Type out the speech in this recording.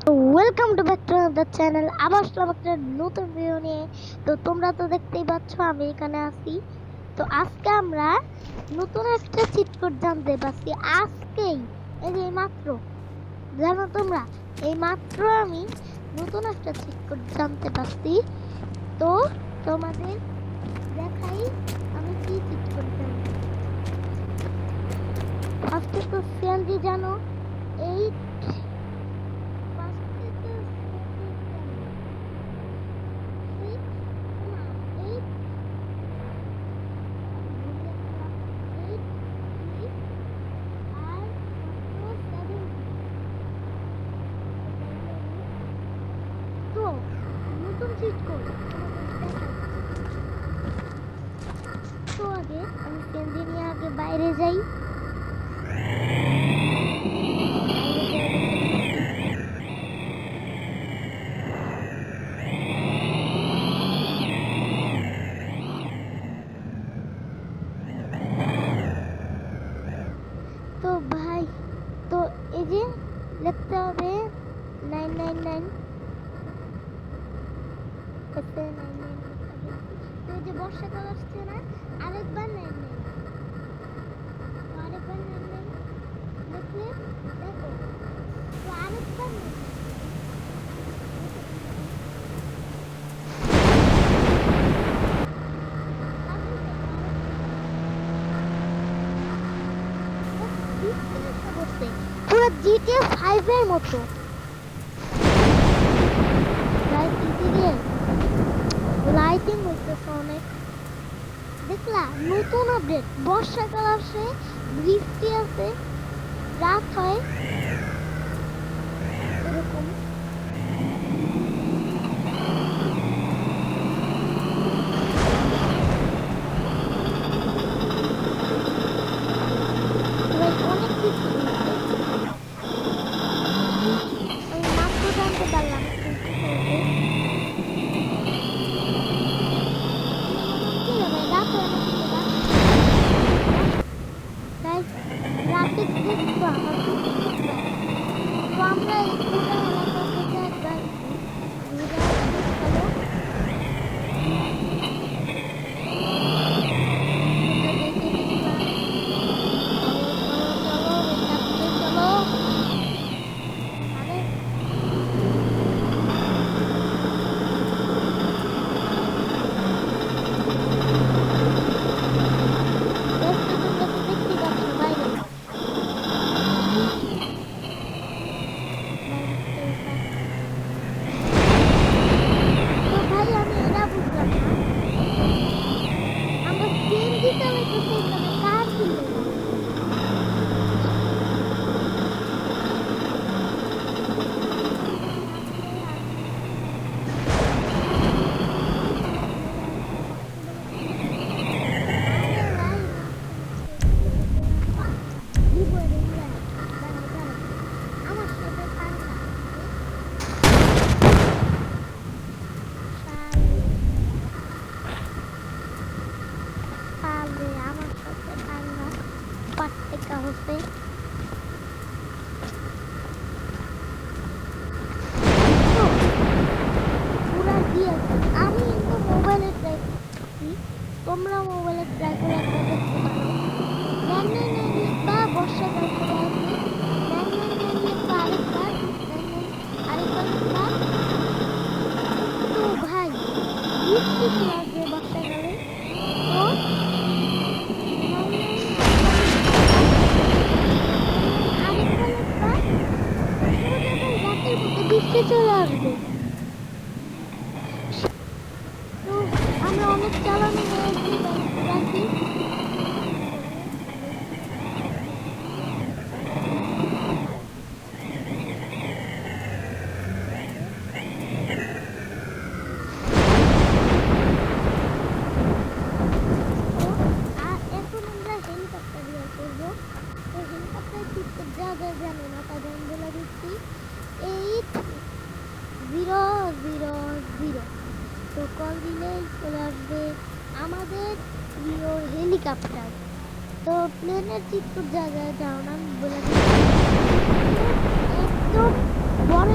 Welcome to back to the channel. আবার আসলাম একটা নতুন ভিডিও নিয়ে। তো তোমরা তো দেখতেই পাচ্ছ আমি এখানে আছি। তো আজকে আমরা নতুন একটা চিট কোড জানতে পারছি আজকেই, এই যে মাত্র, জানো তোমরা, এই মাত্র আমি নতুন একটা চিট কোড জানতে পারছি। তো তোমাদের দেখাই আমি কি চিট কোড জানতে। ফার্স্টে তো সিএনজি জানো, এই নতুন চিট কোড তো আগে আমি সিএনজি নিয়ে আগে বাইরে যাই। তো ভাই, তো এই যে লিখতে হবে 999, তো এই যে বর্ষাকাল আসছে না, আরেকবার 99, আরেকবার 99 লিখলে দেখো, তো আরেকবার 99। পুরো জিটিএ 5 এর মতো লাইটিং হইতেছে অনেক। দেখলা নতুন আপডেট, বর্ষাকাল আসে, বৃষ্টি আছে, রাত হয় এরকম। অনেক কিছু আমি মাত্র জানতে পারলাম। রাতে দেখবো আমার তো আমরা একবার হচ্ছে পুরা দিয়ে আমি কিন্তু মোবাইলে ট্রাই করছি, তোমরা মোবাইলে ট্রাই করে একটা দেখতে পারো। ন্যান ন্যান ন্যান লিখবা, বর্ষাকাল চলে আসবে, ন্যান ন্যান ন্যান লিখবা, আরেকবার আরেকবার লিখবা। তো ভাই বৃষ্টি চলে আসবে বর্ষাকালে, তো বৃষ্টি চলে আসবে। তো আমরা অনেক চালানো রাখি। আর এখন আমরা হেলিকপ্টার ইয়ে করবো। তো হেলিকপ্টার ঠিক যা যা জানো না তাদের আমি বলে দিচ্ছি। 8000, তো কল দিলেই চলে আসবে আমাদের প্রিয় হেলিকপ্টার। তো প্লেনের চিত্র জায়গায় যাও না, আমি বলে দিচ্ছি একদম বড়